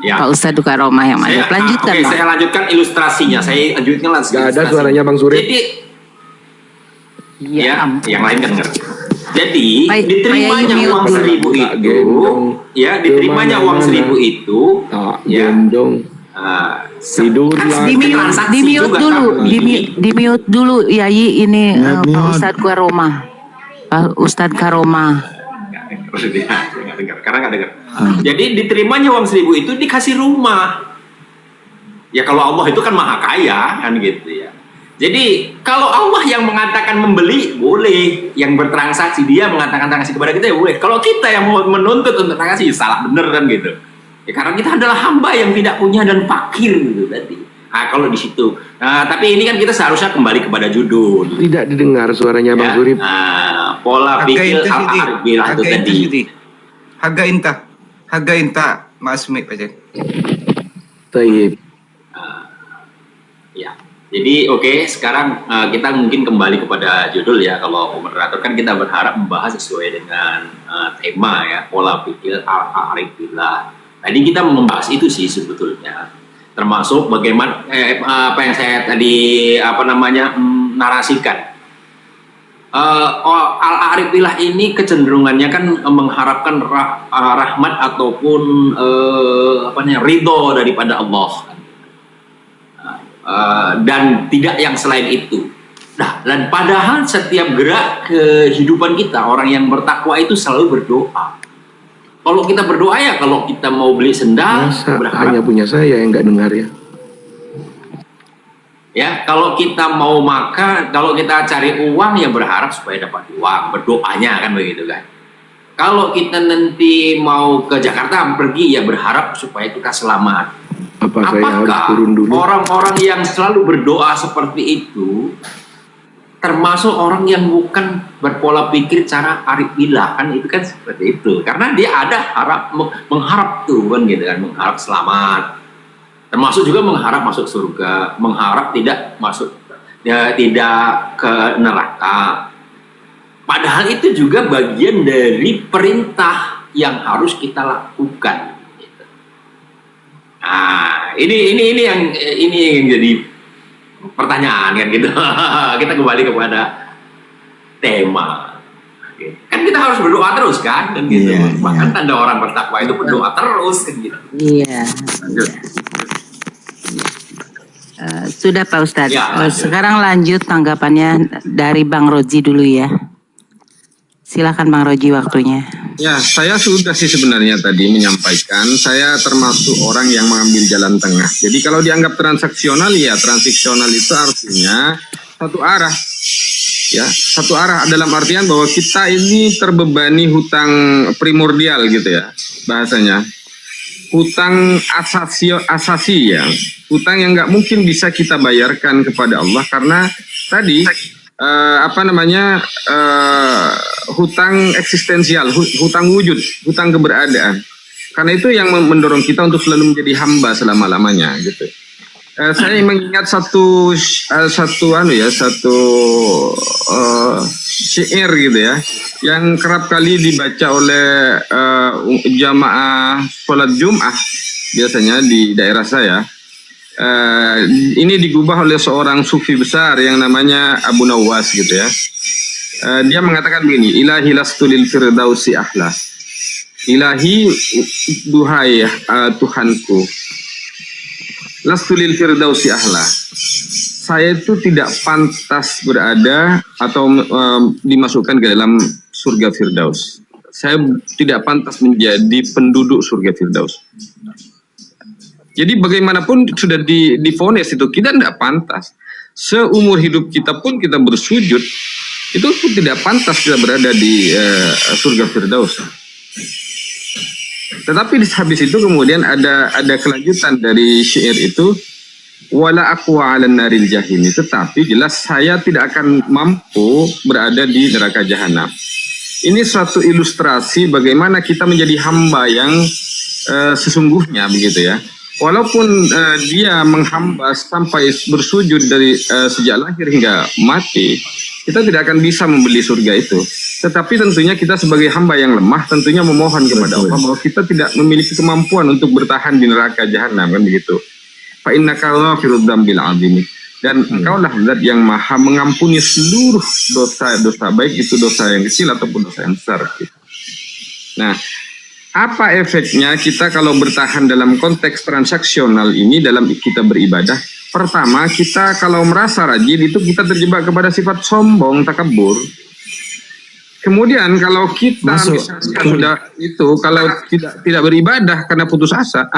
Ya. Pak Ustadz Karomah yang macet. Lanjutkan Oke, Bang. saya lanjutkan ilustrasinya. Saya lanjutkan Nggak ada ilustrasi. suaranya Bang Suret. Jadi Ya, ampun. yang lain kan dengar. Jadi Baik, diterimanya Pak Yai, uang mute 1.000 dulu. Tak itu, gendong. ya diterimanya uang Kemana-mana. 1.000 itu, Tak ya gendong. Tidur Tidur lagi. Di mute, transaksi di mute juga, dulu, tapi- di mute dulu, Yayi ini Pak Mute. Ustadz Karomah, Pak Ustadz Karomah. Maksudnya nggak dengar, karena nggak dengar. Jadi diterimanya uang 1.000 itu dikasih rumah. Ya kalau Allah itu kan maha kaya kan gitu ya. Jadi kalau Allah yang mengatakan membeli boleh, yang bertransaksi dia mengatakan transaksi kepada kita ya boleh. Kalau kita yang mau menuntut untuk transaksi salah bener kan gitu. Ya karena kita adalah hamba yang tidak punya dan fakir gitu tadi. Nah kalau di situ. Nah tapi ini kan kita seharusnya kembali kepada judul. Tidak didengar suaranya Bang Surip. Nah, pola pikir al-arbilah itu tadi. Harga inta masuk aja. Taib. Ya, jadi oke, sekarang kita mungkin kembali kepada judul ya. Kalau moderator kan kita berharap membahas sesuai dengan tema ya, pola pikir al-arifillah. Tadi kita membahas itu sih sebetulnya, termasuk bagaimana apa yang saya tadi narasikan. Al-arifillah ini kecenderungannya kan mengharapkan rahmat ataupun ridho daripada Allah. Dan tidak yang selain itu. Nah, dan padahal setiap gerak kehidupan kita, orang yang bertakwa itu selalu berdoa. Kalau kita berdoa ya, kalau kita mau beli sendal, Masa hanya berharap. punya saya yang nggak dengar ya. Ya, kalau kita mau makan, kalau kita cari uang ya berharap supaya dapat uang, berdoanya kan begitu kan. Kalau kita nanti mau ke Jakarta pergi ya berharap supaya kita selamat. Apa saya harus Apakah turun dulu? orang-orang yang selalu berdoa seperti itu termasuk orang yang bukan berpola pikir cara arifillah kan itu kan seperti itu karena dia ada mengharap tuh kan gitu kan, mengharap selamat, termasuk juga mengharap masuk surga, mengharap tidak masuk tidak ke neraka, padahal itu juga bagian dari perintah yang harus kita lakukan. Nah, ini yang jadi pertanyaan kan gitu. Kita kembali kepada tema. Kan kita harus berdoa terus kan gitu. Bahkan tanda orang bertakwa itu berdoa terus kan gitu. Iya. Sudah Pak Ustadz. Ya, lanjut. Sekarang lanjut tanggapannya dari Bang Roji dulu ya. Silakan Bang Roji waktunya. Ya, saya sudah sih sebenarnya tadi menyampaikan, saya termasuk orang yang mengambil jalan tengah. Jadi kalau dianggap transaksional, ya transaksional itu artinya satu arah. Ya, satu arah dalam artian bahwa kita ini terbebani hutang primordial gitu ya, bahasanya. Hutang asasi ya, hutang yang nggak mungkin bisa kita bayarkan kepada Allah karena tadi hutang eksistensial, hutang wujud, hutang keberadaan. Karena itu yang mendorong kita untuk selalu menjadi hamba selama-lamanya gitu. Saya mengingat satu syair gitu ya, yang kerap kali dibaca oleh jamaah sholat Jum'ah biasanya di daerah saya. Ini digubah oleh seorang sufi besar yang namanya Abu Nawas gitu ya. Dia mengatakan begini, ilahi lastu lil firdausi ahla. Ilahi, duhai Tuhanku, lastu lil firdausi ahla. Saya itu tidak pantas berada atau dimasukkan ke dalam surga Firdaus. Saya tidak pantas menjadi penduduk surga Firdaus. Jadi bagaimanapun sudah divonis itu kita tidak pantas. Seumur hidup kita pun kita bersujud itu pun tidak pantas kita berada di surga Firdaus. Tetapi habis itu kemudian ada kelanjutan dari syair itu, wala aqwa 'alan naril jahim, tetapi jelas saya tidak akan mampu berada di neraka jahanam. Ini suatu ilustrasi bagaimana kita menjadi hamba yang sesungguhnya begitu ya. Walaupun dia menghamba sampai bersujud dari sejak lahir hingga mati, kita tidak akan bisa membeli surga itu. Tetapi tentunya kita sebagai hamba yang lemah tentunya memohon kepada Allah bahwa kita tidak memiliki kemampuan untuk bertahan di neraka jahanam, kan begitu. Fa innaka ghafirud dzambil 'adzim. Dan engkaulah zat yang maha mengampuni seluruh dosa-dosa, baik itu dosa yang kecil ataupun dosa yang besar. Nah, apa efeknya kita kalau bertahan dalam konteks transaksional ini dalam kita beribadah? Pertama, kita kalau merasa rajin itu kita terjebak kepada sifat sombong, takabur. Kemudian kalau kita misalnya sudah itu, kalau tidak beribadah karena putus asa,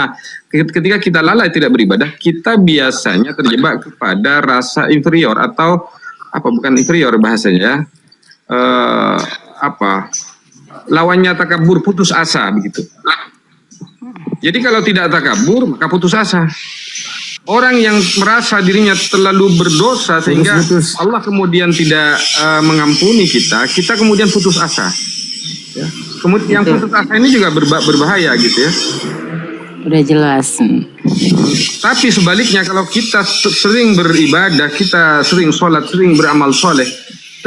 ketika kita lalai tidak beribadah, kita biasanya terjebak kepada rasa inferior atau bukan inferior bahasanya, lawannya takabur, putus asa begitu. Jadi kalau tidak takabur maka putus asa. Orang yang merasa dirinya terlalu berdosa sehingga Allah kemudian tidak mengampuni kita kemudian putus asa. Ya. Kemudian yang putus asa ini juga berbahaya gitu ya. Udah jelas. Tapi sebaliknya kalau kita sering beribadah, kita sering sholat, sering beramal soleh,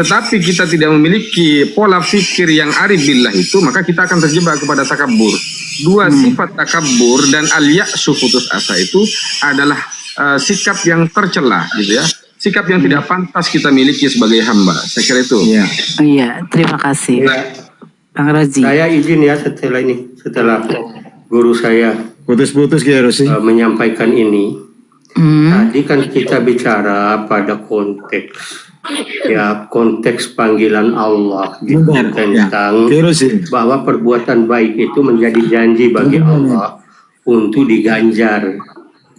tetapi kita tidak memiliki pola pikir yang arif billah itu, maka kita akan terjebak kepada takabur. Dua sifat takabur dan al-ya'su, putus asa, itu adalah sikap yang tercela gitu ya. Sikap yang tidak pantas kita miliki sebagai hamba. Saya kira itu. Iya, terima kasih. Bang Rozi. Saya izin ya setelah guru saya Putus-putus ya Rosi. Menyampaikan ini. Tadi kan kita bicara pada konteks panggilan Allah gitu, tentang bahwa perbuatan baik itu menjadi janji bagi Allah untuk diganjar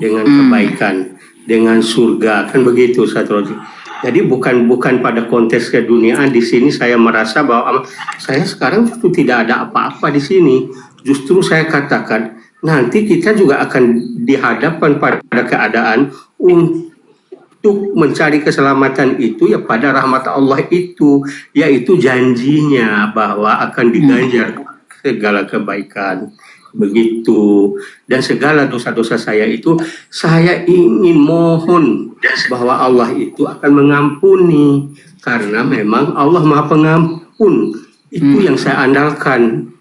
dengan kebaikan, dengan surga, kan begitu Ustaz Rozi. Jadi bukan pada konteks keduniaan. Di sini saya merasa bahwa saya sekarang itu tidak ada apa-apa di sini. Justru saya katakan nanti kita juga akan dihadapkan pada keadaan untuk mencari keselamatan itu ya pada rahmat Allah itu, yaitu janjinya bahwa akan diganjar segala kebaikan. Begitu. Dan segala dosa-dosa saya itu saya ingin mohon bahwa Allah itu akan mengampuni, karena memang Allah Maha Pengampun. Itu yang saya andalkan.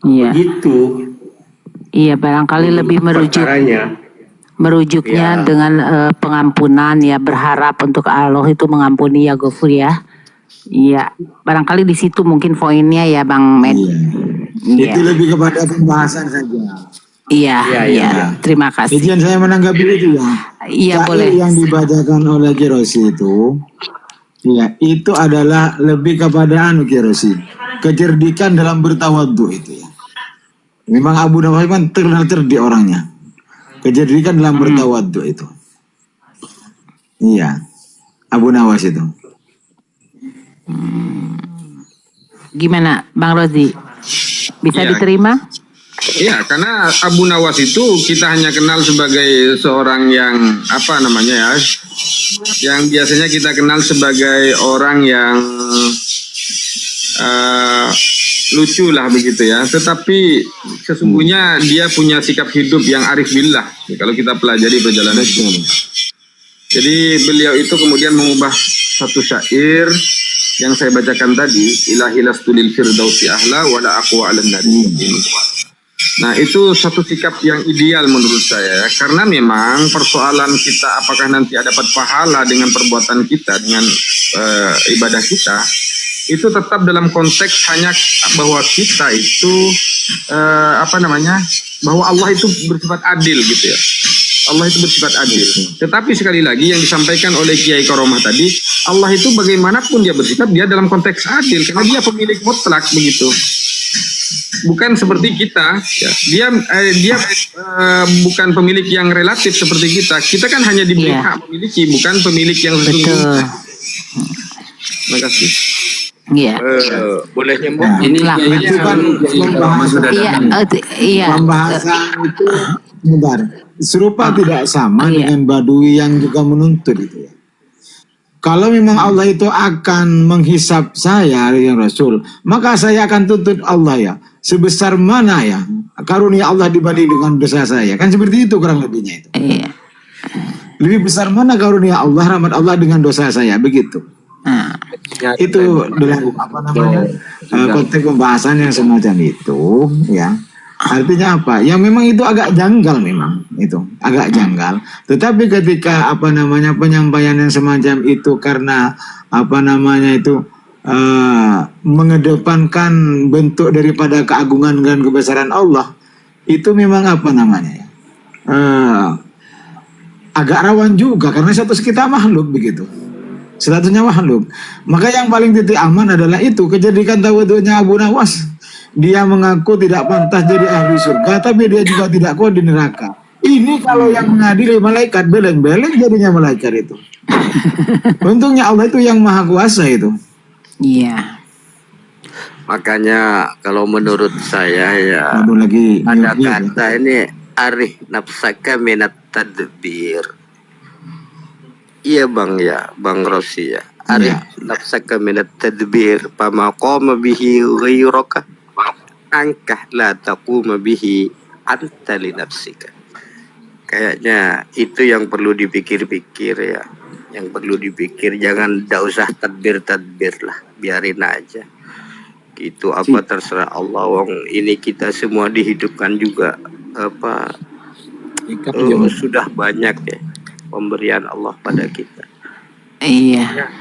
Begitu. Iya, barangkali lebih merujuknya dengan pengampunan ya, berharap untuk Allah itu mengampuni ya Ghafur ya. Iya, barangkali di situ mungkin poinnya ya Bang Med. Itu lebih kepada pembahasan saja. Iya. Terima kasih. Izin saya menanggapi itu ya. Iya, boleh. Yang dibacakan oleh Kirosi itu, ya itu adalah lebih kepada Kirosi, kecerdikan dalam bertawadhu itu ya. Memang Abu Nawas kan terkenal cerdik orangnya. Kecerdikan dalam bertawadhu itu. Iya. Abu Nawas itu. Gimana Bang Rozi? Bisa diterima? Iya, karena Abu Nawas itu kita hanya kenal sebagai seorang yang yang biasanya kita kenal sebagai orang yang lucu lah begitu ya. Tetapi sesungguhnya dia punya sikap hidup yang arif billah. Kalau kita pelajari perjalanan itu. Jadi beliau itu kemudian mengubah satu syair yang saya bacakan tadi, ilahi lastu lil firdausi ahla wala aqwa 'alan nari. Nah, itu satu sikap yang ideal menurut saya, karena memang persoalan kita apakah nanti dapat pahala dengan perbuatan kita, dengan ibadah kita, itu tetap dalam konteks hanya bahwa kita itu bahwa Allah itu bersifat adil gitu ya. Allah itu bersifat adil. Tetapi sekali lagi yang disampaikan oleh Kiai Karomah tadi, Allah itu bagaimanapun dia bersikap, dia dalam konteks adil karena dia pemilik mutlak begitu. Bukan seperti kita, ya. Dia bukan pemilik yang relatif seperti kita. Kita kan hanya diberi hak memiliki, bukan pemilik yang sesungguhnya. Terima kasih. Iya. Boleh nyambung? Nah, Ini Silakan. kayaknya itu kan pembahasan Iya, iya. pembahasan itu bentar, serupa tidak sama Iya. dengan Badui yang juga menuntut itu ya. Kalau memang Allah itu akan menghisap saya yang Rasul, maka saya akan tuntut Allah ya. Sebesar mana ya karunia Allah dibanding dengan dosa saya? Kan seperti itu kurang lebihnya itu. Iya. Lebih besar mana karunia Allah, rahmat Allah dengan dosa saya, begitu. Nah, Itu dalam apa namanya konteks pembahasan yang semacam itu ya. Artinya apa? Ya memang itu agak janggal, memang itu agak janggal. Tetapi ketika apa namanya penyampaian yang semacam itu karena apa namanya itu mengedepankan bentuk daripada keagungan dan kebesaran Allah, itu memang apa namanya ya, agak rawan juga karena status kita makhluk begitu. Statusnya makhluk. Maka yang paling titik aman adalah itu kejadian tawadhu'nya Abu Nawas. Dia mengaku tidak pantas jadi ahli surga, tapi dia juga tidak kuat di neraka. Ini kalau yang mengadili malaikat, beleng-beleng jadinya malaikat itu. Untungnya Allah itu yang maha kuasa itu. iya. Makanya kalau menurut saya ya Aduh, lagi ada nyubi, kata ini arih nafsaka minat tadbir. Iya bang ya, Bang Rosi ya. Arif nafsaka minat tadbir, pama qama bihi ghayraka, angkah la taquma bihi anta li nafsika. Kayaknya itu yang perlu dipikir-pikir ya. Yang perlu dipikir, jangan ndak usah tadbir lah, biarin aja. Itu apa terserah Allah. Wong ini kita semua dihidupkan juga apa sudah banyak ya pemberian Allah pada kita. Iya.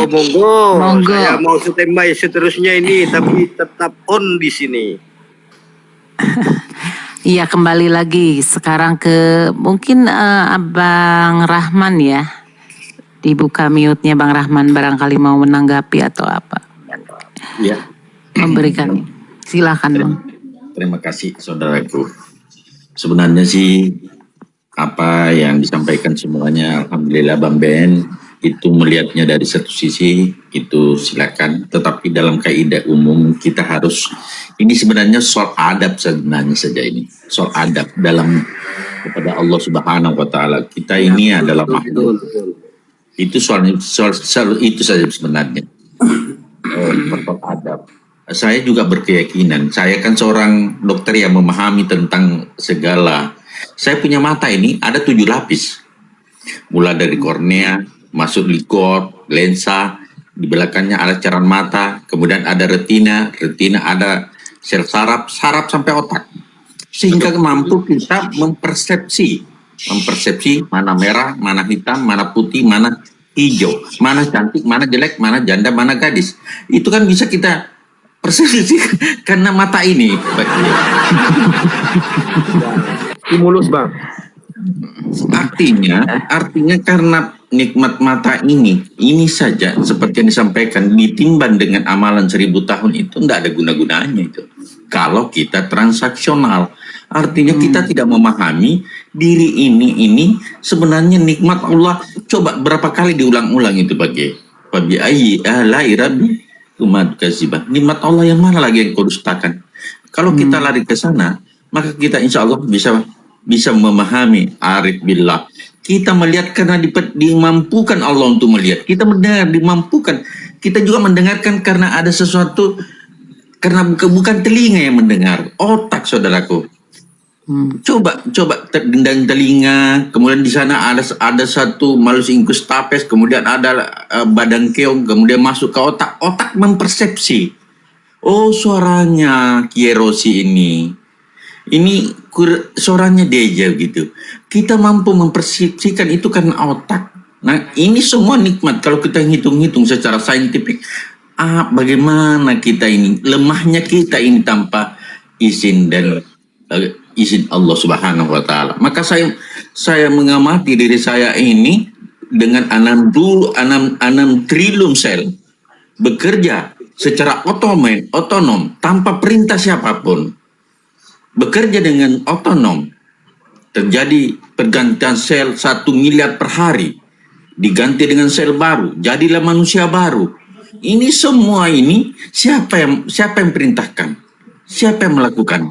Monggo. Saya mau standby seterusnya ini, tapi tetap on di sini. Iya, kembali lagi sekarang ke mungkin Abang Rahman ya. Dibuka mute-nya Bang Rahman, barangkali mau menanggapi atau apa. Ya. Memberikan. Silakan Bang. Terima kasih saudaraku. Sebenarnya sih apa yang disampaikan semuanya alhamdulillah Bang Ben itu melihatnya dari satu sisi itu silakan, tetapi dalam kaidah umum kita harus, ini sebenarnya soal adab sebenarnya saja, ini soal adab dalam kepada Allah Subhanahu wa taala. Kita ini adalah makhluk. Itu soal itu saja sebenarnya. Soal adab. Saya juga berkeyakinan, saya kan seorang dokter yang memahami tentang segala. Saya punya mata ini ada 7 lapis. Mulai dari kornea, masuk likor, lensa, di belakangnya ada cairan mata, kemudian ada retina ada sel saraf sampai otak. Sehingga mampu kita mempersepsi mana merah, mana hitam, mana putih, mana hijau, mana cantik, mana jelek, mana janda, mana gadis. Itu kan bisa kita persepsi karena mata ini. Stimulus Bang. Artinya karena nikmat mata ini saja seperti yang disampaikan ditimbang dengan amalan 1000 tahun itu tidak ada guna-gunanya itu. Kalau kita transaksional, artinya kita tidak memahami diri ini sebenarnya nikmat Allah. Coba berapa kali diulang-ulang itu bagi ayyi alai rabbi tumadkazibah. Nikmat Allah yang mana lagi yang kau dustakan? Kalau kita lari ke sana, maka kita insya Allah bisa memahami arif billah. Kita melihat karena dimampukan Allah untuk melihat. Kita mendengar dimampukan. Kita juga mendengarkan karena ada sesuatu, karena bukan telinga yang mendengar, otak saudaraku. Coba dan telinga, kemudian di sana ada satu malus incus tapes, kemudian ada badan keong, kemudian masuk ke otak. Otak mempersepsi. Oh, suaranya Kiai Rosi ini suaranya deja gitu. Kita mampu mempersepsikan itu karena otak. Nah, ini semua nikmat kalau kita hitung-hitung secara saintifik. Bagaimana kita ini, lemahnya kita ini tanpa izin dan izin Allah Subhanahu wa taala. Maka saya mengamati diri saya ini dengan 6 triliun sel bekerja secara otonom tanpa perintah siapapun. Bekerja dengan otonom, terjadi pergantian sel 1 miliar per hari, diganti dengan sel baru, jadilah manusia baru. Ini semua ini siapa yang perintahkan? Siapa yang melakukan?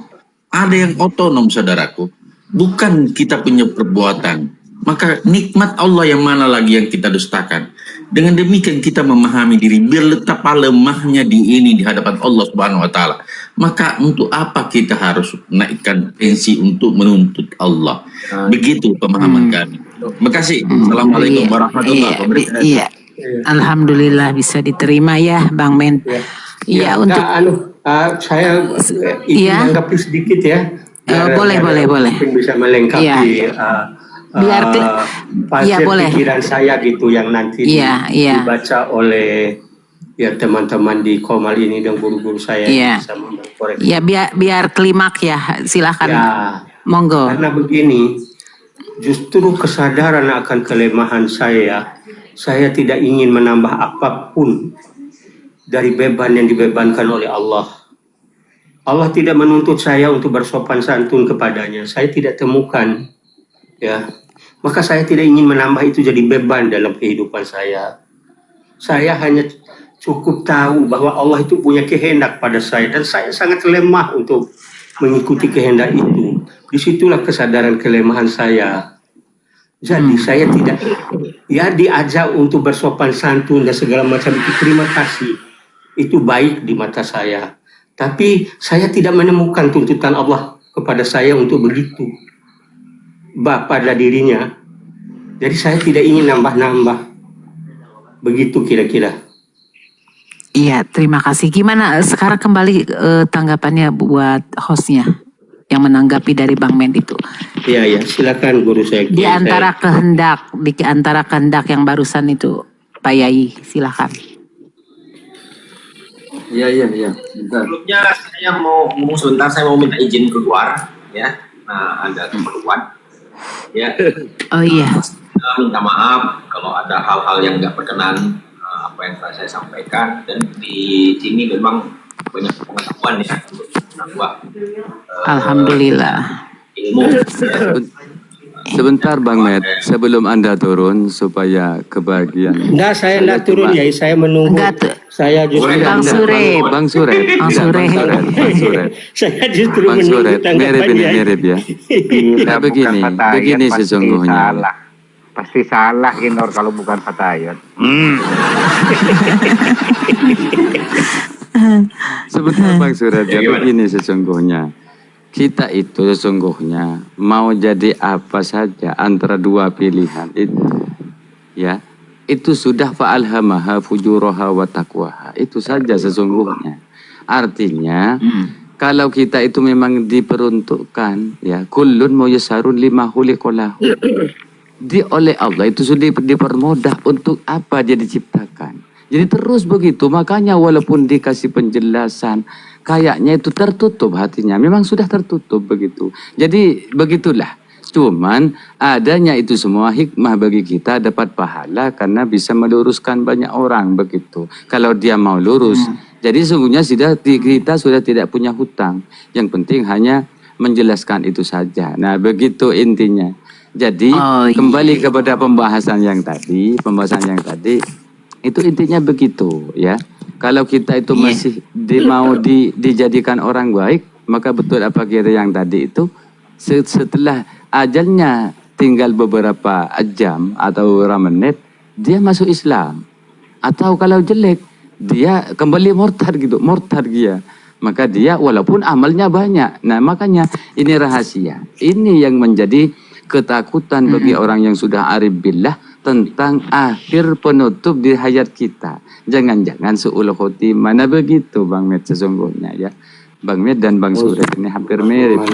Ada yang otonom, saudaraku. Bukan kita punya perbuatan. Maka nikmat Allah yang mana lagi yang kita dustakan? Dengan demikian kita memahami diri betapa lemahnya di hadapan Allah Subhanahu wa taala. Maka untuk apa kita harus naikkan tensi untuk menuntut Allah? Begitu pemahaman kami. Terima kasih. Assalamualaikum warahmatullahi wabarakatuh. Iya. Alhamdulillah bisa diterima ya, Bang Men. Iya, untuk saya menanggapi sedikit ya. Boleh. Mungkin bisa melengkapi boleh. pikiran saya gitu yang nanti dibaca oleh ya teman-teman di Komal ini dan guru-guru saya yang bisa mengkoreksi. Ya biar klimak ya, silakan. Ya, monggo. Karena begini, justru kesadaran akan kelemahan saya tidak ingin menambah apapun dari beban yang dibebankan oleh Allah. Allah tidak menuntut saya untuk bersopan santun kepadanya. Saya tidak temukan, ya. Maka saya tidak ingin menambah itu jadi beban dalam kehidupan saya. Saya hanya cukup tahu bahwa Allah itu punya kehendak pada saya dan saya sangat lemah untuk mengikuti kehendak itu. Disitulah kesadaran kelemahan saya. Jadi saya tidak diajak untuk bersopan santun dan segala macam itu, terima kasih. Itu baik di mata saya. Tapi saya tidak menemukan tuntutan Allah kepada saya untuk begitu. Pada dirinya. Jadi saya tidak ingin nambah-nambah. Begitu kira-kira. Iya, terima kasih. Gimana sekarang kembali tanggapannya buat hostnya yang menanggapi dari Bang Men itu? Iya, silakan guru saya. Di antara kehendak yang barusan itu, Pak Yai, silakan. Iya. Sebelumnya saya mau ngomong sebentar, saya mau minta izin keluar ya. Nah, ada keperluan. Ya. Oh iya. Minta maaf kalau ada hal-hal yang nggak berkenan apa yang telah saya sampaikan, dan di sini memang banyak pengetahuan ya untuk menambah Alhamdulillah. ilmu. Sebentar Bang Med, sebelum Anda turun supaya kebagian. Enggak, saya enggak turun ya, saya menunggu. Saya justru Bang Suret. Saya justru Bang menunggu Suret, tanggapannya. mirip ya. Nah, begini sesungguhnya. Pasti salah Inor kalau bukan Fatayat. Sebentar Bang Suret, ya begini sesungguhnya. Kita itu sesungguhnya mau jadi apa saja antara dua pilihan itu, ya, itu sudah fa'alhamaha fujuraha wa taqwaha. Itu saja sesungguhnya. Artinya, kalau kita itu memang diperuntukkan, ya, kullun muyassarun lima khuliqalahu. Oleh Allah itu sudah dipermudah untuk apa dia diciptakan. Jadi terus begitu, makanya walaupun dikasih penjelasan, kayaknya itu tertutup hatinya. Memang sudah tertutup begitu. Jadi begitulah. Cuman adanya itu semua hikmah bagi kita, dapat pahala karena bisa meluruskan banyak orang begitu. Kalau dia mau lurus. Jadi sungguhnya kita sudah tidak punya hutang. Yang penting hanya menjelaskan itu saja. Nah begitu intinya. Jadi kembali kepada pembahasan yang tadi. Itu intinya begitu ya. Kalau kita itu masih mau dijadikan orang baik, maka betul apa kira yang tadi itu, setelah ajalnya tinggal beberapa jam atau beberapa menit, dia masuk Islam. Atau kalau jelek, dia kembali murtad dia. Maka dia walaupun amalnya banyak. Nah makanya ini rahasia. Ini yang menjadi ketakutan bagi orang yang sudah arif billah tentang akhir penutup di hayat kita. Jangan-jangan su'ul khotimah. Mana begitu Bang Med sesungguhnya ya. Bang Med dan Bang Suret ini hampir mirip.